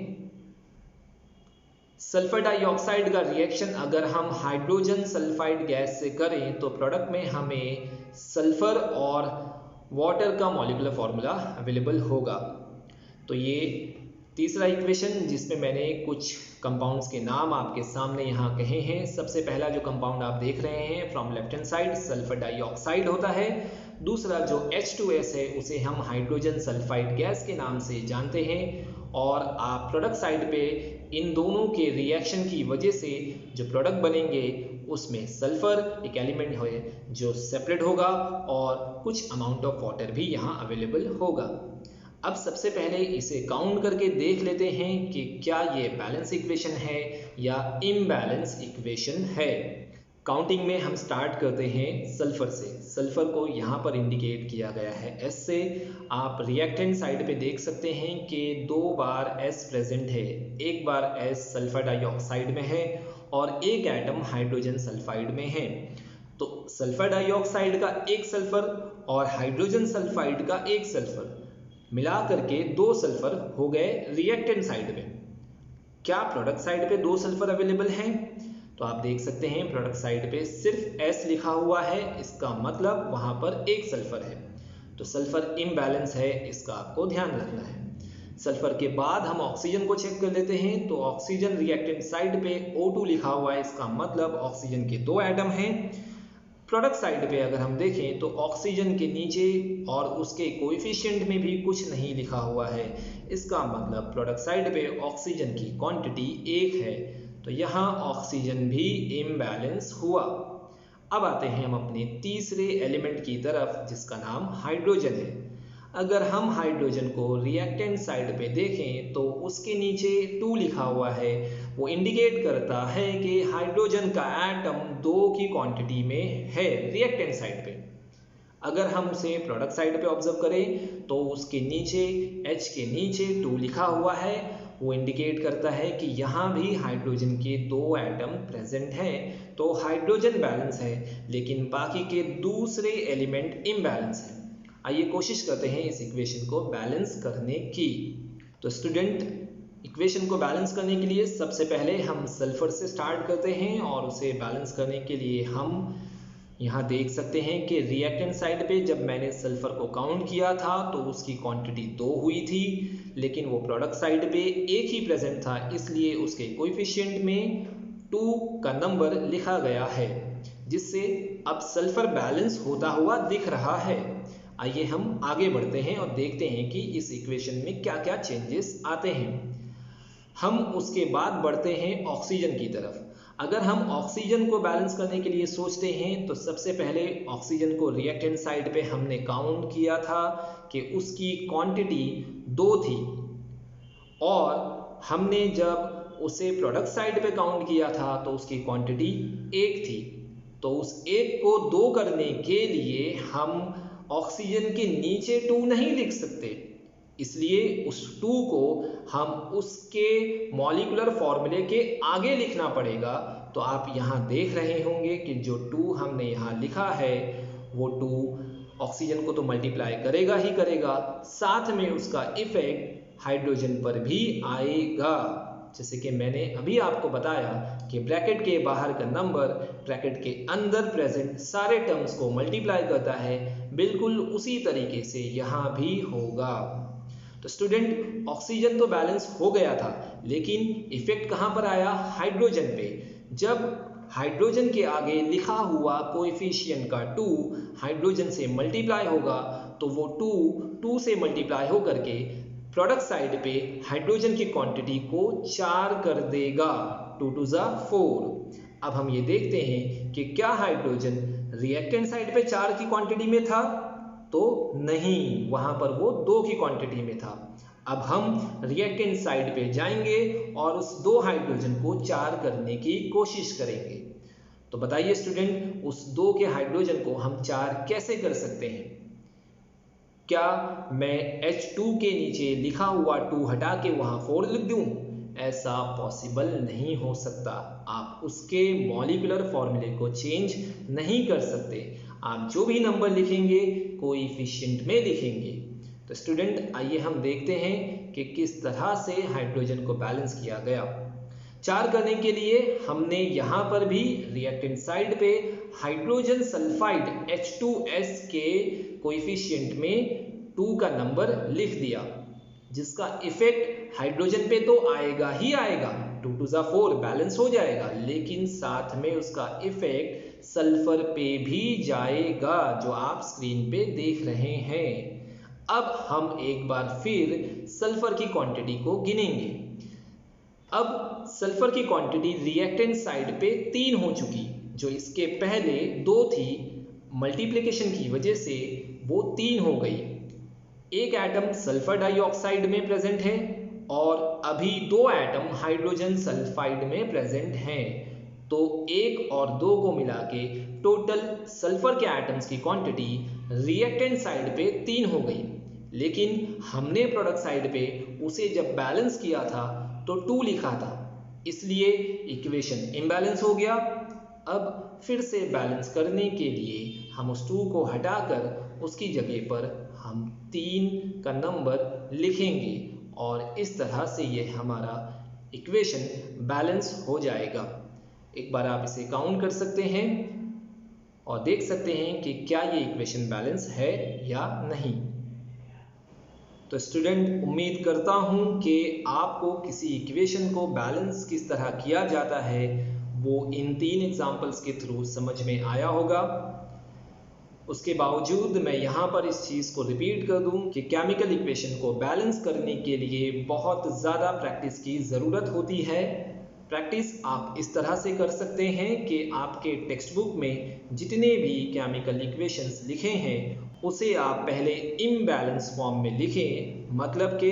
सल्फर डाइऑक्साइड का रिएक्शन अगर हम हाइड्रोजन सल्फाइड गैस से करें तो प्रोडक्ट में हमें सल्फर और वाटर का मॉलिक्यूलर फॉर्मूला अवेलेबल होगा। तो ये तीसरा इक्वेशन जिसमें मैंने कुछ कंपाउंड्स के नाम आपके सामने यहाँ कहे हैं। सबसे पहला जो कंपाउंड आप देख रहे हैं from left hand side sulphur dioxide होता है। दूसरा जो H2S है उसे हम हाइड्रोजन सल्फाइड गैस के नाम से जानते हैं और आप प्रोडक्ट साइड पे इन दोनों के रिएक्शन की वजह से जो प्रोडक्ट बनेंगे उसमें सल्फर एक एलिमेंट है जो सेपरेट होगा और कुछ अमाउंट ऑफ वाटर भी यहाँ अवेलेबल होगा। अब सबसे पहले इसे काउंट करके देख लेते हैं कि क्या ये बैलेंस इक्वेशन है या इम्बैलेंस इक्वेशन है। काउंटिंग में हम स्टार्ट करते हैं सल्फर से। सल्फर को यहाँ पर इंडिकेट किया गया है S से। आप रिएक्टेंट साइड पे देख सकते हैं कि 2 बार S प्रेजेंट है, एक बार S सल्फर डाइऑक्साइड में है और एक एटम हाइड्रोजन सल्फाइड में है। तो सल्फर डाइऑक्साइड का एक सल्फर और हाइड्रोजन सल्फाइड का एक सल्फर मिला करके 2 सल्फर हो गए रिएक्टेंट साइड में। क्या प्रोडक्ट साइड पे 2 सल्फर अवेलेबल हैं? तो आप देख सकते हैं प्रोडक्ट साइड पे सिर्फ S लिखा हुआ है, इसका मतलब वहां पर एक सल्फर है। तो सल्फर इम्बैलेंस है, इसका आपको ध्यान रखना है। सल्फर के बाद हम ऑक्सीजन को चेक कर लेते हैं। तो ऑक्सीजन रिएक्टेंट साइड पे O2 लिखा हुआ है, इसका मतलब ऑक्सीजन के 2 एटम हैं। प्रोडक्ट साइड पे अगर हम देखें तो ऑक्सीजन के नीचे और उसके कोएफिशिएंट में भी कुछ नहीं लिखा हुआ है, इसका मतलब प्रोडक्ट साइड पे ऑक्सीजन की क्वांटिटी 1 है। तो यहाँ ऑक्सीजन भी इम्बैलेंस हुआ। अब आते हैं हम अपने तीसरे एलिमेंट की तरफ जिसका नाम हाइड्रोजन है। अगर हम हाइड्रोजन को रिएक्टेंट साइड पे देखें तो उसके नीचे 2 लिखा हुआ है, वो इंडिकेट करता है कि हाइड्रोजन का एटम 2 की क्वांटिटी में है रिएक्टेंट साइड पे। अगर हम उसे प्रोडक्ट साइड पे ऑब्जर्व करें तो उसके नीचे H के नीचे 2 लिखा हुआ है, वो इंडिकेट करता है कि यहाँ भी हाइड्रोजन के 2 एटम प्रेजेंट हैं। तो हाइड्रोजन बैलेंस है लेकिन बाकी के दूसरे एलिमेंट इम्बैलेंस है। आइए कोशिश करते हैं इस इक्वेशन को बैलेंस करने की। तो स्टूडेंट, इक्वेशन को बैलेंस करने के लिए सबसे पहले हम सल्फर से स्टार्ट करते हैं और उसे बैलेंस करने के लिए हम यहाँ देख सकते हैं कि रिएक्टेंट साइड पे जब मैंने सल्फर को काउंट किया था तो उसकी क्वांटिटी 2 हुई थी, लेकिन वो प्रोडक्ट साइड पे 1 ही प्रेजेंट था, इसलिए उसके कोएफिशिएंट में 2 का नंबर लिखा गया है, जिससे अब सल्फर बैलेंस होता हुआ दिख रहा है। आइए हम आगे बढ़ते हैं और देखते हैं कि इस इक्वेशन में क्या क्या चेंजेस आते हैं। हम उसके बाद बढ़ते हैं ऑक्सीजन की तरफ। अगर हम ऑक्सीजन को बैलेंस करने के लिए सोचते हैं तो सबसे पहले ऑक्सीजन को रिएक्टेंट साइड पे हमने काउंट किया था कि उसकी क्वांटिटी 2 थी और हमने जब उसे प्रोडक्ट साइड पे काउंट किया था तो उसकी क्वांटिटी 1 थी। तो उस 1 को 2 करने के लिए हम ऑक्सीजन के नीचे 2 नहीं लिख सकते, इसलिए उस 2 को हम उसके मॉलिक्यूलर फॉर्मूले के आगे लिखना पड़ेगा। तो आप यहाँ देख रहे होंगे कि जो 2 हमने यहाँ लिखा है वो 2 ऑक्सीजन को तो मल्टीप्लाई करेगा ही करेगा, साथ में उसका इफेक्ट हाइड्रोजन पर भी आएगा। जैसे कि मैंने अभी आपको बताया कि ब्रैकेट के बाहर का नंबर ब्रैकेट के अंदर प्रेजेंट सारे टर्म्स को मल्टीप्लाई करता है, बिल्कुल उसी तरीके से यहाँ भी होगा। तो स्टूडेंट, ऑक्सीजन तो बैलेंस हो गया था, लेकिन इफेक्ट कहाँ पर आया? हाइड्रोजन पे। जब हाइड्रोजन के आगे लिखा हुआ कोएफिशिएंट का 2 हाइड्रोजन से मल्टीप्लाई होगा तो वो 2 से मल्टीप्लाई हो करके प्रोडक्ट साइड पे हाइड्रोजन की क्वांटिटी को 4 कर देगा, 2 2 जा 4। अब हम ये देखते हैं कि क्या हाइड्रोजन रिएक्टेंट साइड पे 4 की क्वांटिटी में था? तो नहीं, वहां पर वो 2 की क्वांटिटी में था। अब हम रिएक्टेंट साइड पे जाएंगे और उस 2 हाइड्रोजन को 4 करने की कोशिश करेंगे। तो बताइए स्टूडेंट, उस 2 के हाइड्रोजन को हम 4 कैसे कर सकते हैं? क्या मैं H2 के नीचे लिखा हुआ 2 हटा के वहां 4 लिख दूं? ऐसा पॉसिबल नहीं हो सकता। आप उसके मॉलिक्यूलर फॉर्मूले को चेंज नहीं कर सकते। आप जो भी नंबर लिखेंगे कोएफिशिएंट में लिखेंगे। तो स्टूडेंट, आइए हम देखते हैं कि किस तरह से हाइड्रोजन को बैलेंस किया गया। 4 करने के लिए हमने यहाँ पर भी रिएक्टेंट साइड पे हाइड्रोजन सल्फाइड H2S के कोएफिशिएंट में 2 का नंबर लिख दिया, जिसका इफेक्ट हाइड्रोजन पे तो आएगा ही आएगा, 2 2 जा 4 बैलेंस हो जाएगा, लेकिन साथ में उसका इफेक्ट सल्फर पे भी जाएगा, जो आप स्क्रीन पे देख रहे हैं। अब हम एक बार फिर सल्फर की क्वांटिटी को गिनेंगे। अब सल्फर की क्वांटिटी रिएक्टेंट साइड पे 3 हो चुकी, जो इसके पहले 2 थी, मल्टीप्लिकेशन की वजह से वो 3 हो गई। एक एटम सल्फर डाइऑक्साइड में प्रेजेंट है और अभी 2 एटम हाइड्रोजन सल्फाइड में प्रेजेंट हैं। तो 1 और 2 को मिला के टोटल सल्फर के एटम्स की क्वांटिटी रिएक्टेंट साइड पे 3 हो गई, लेकिन हमने प्रोडक्ट साइड पे उसे जब बैलेंस किया था तो 2 लिखा था, इसलिए इक्वेशन इम्बैलेंस हो गया। अब फिर से बैलेंस करने के लिए हम उस 2 को हटाकर उसकी जगह पर हम 3 का नंबर लिखेंगे और इस तरह से ये हमारा इक्वेशन बैलेंस हो जाएगा। एक बार आप इसे काउंट कर सकते हैं और देख सकते हैं कि क्या ये इक्वेशन बैलेंस है या नहीं। तो स्टूडेंट, उम्मीद करता हूं कि आपको किसी इक्वेशन को बैलेंस किस तरह किया जाता है वो इन 3 एग्जाम्पल्स के थ्रू समझ में आया होगा। उसके बावजूद मैं यहाँ पर इस चीज़ को रिपीट कर दूं कि केमिकल इक्वेशन को बैलेंस करने के लिए बहुत ज़्यादा प्रैक्टिस की ज़रूरत होती है। प्रैक्टिस आप इस तरह से कर सकते हैं कि आपके टेक्स्ट बुक में जितने भी केमिकल इक्वेशंस लिखे हैं उसे आप पहले इम्बैलेंस फॉर्म में लिखें, मतलब कि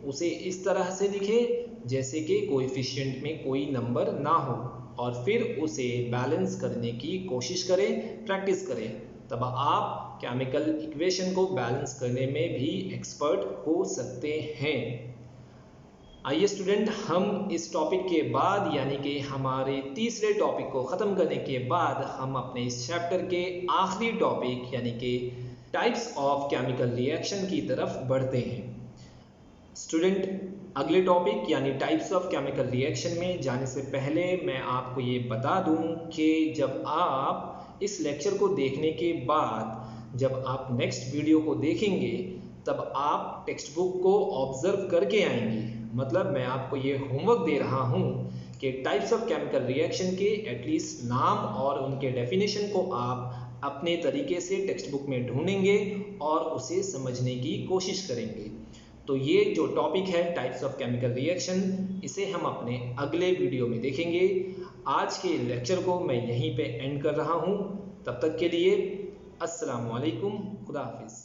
उसे इस तरह से लिखें जैसे कि कोएफिशिएंट में कोई नंबर ना हो, और फिर उसे बैलेंस करने की कोशिश करें, प्रैक्टिस करें, तब आप केमिकल इक्वेशन को बैलेंस करने में भी एक्सपर्ट हो सकते हैं। आइए स्टूडेंट, हम इस टॉपिक के बाद यानी कि हमारे तीसरे टॉपिक को ख़त्म करने के बाद हम अपने इस चैप्टर के आखिरी टॉपिक यानी कि टाइप्स ऑफ केमिकल रिएक्शन की तरफ बढ़ते हैं। स्टूडेंट, अगले टॉपिक यानी टाइप्स ऑफ केमिकल रिएक्शन में जाने से पहले मैं आपको ये बता दूं कि जब आप इस लेक्चर को देखने के बाद जब आप नेक्स्ट वीडियो को देखेंगे तब आप टेक्स्ट बुक को ऑब्जर्व करके आएंगे। मतलब मैं आपको ये होमवर्क दे रहा हूँ कि टाइप्स ऑफ केमिकल रिएक्शन के एटलीस्ट नाम और उनके डेफिनेशन को आप अपने तरीके से टेक्स्ट बुक में ढूंढेंगे और उसे समझने की कोशिश करेंगे। तो ये जो टॉपिक है टाइप्स ऑफ केमिकल रिएक्शन, इसे हम अपने अगले वीडियो में देखेंगे। आज के लेक्चर को मैं यहीं पे एंड कर रहा हूँ। तब तक के लिए अस्सलाम वालेकुम, खुदा हाफिज़।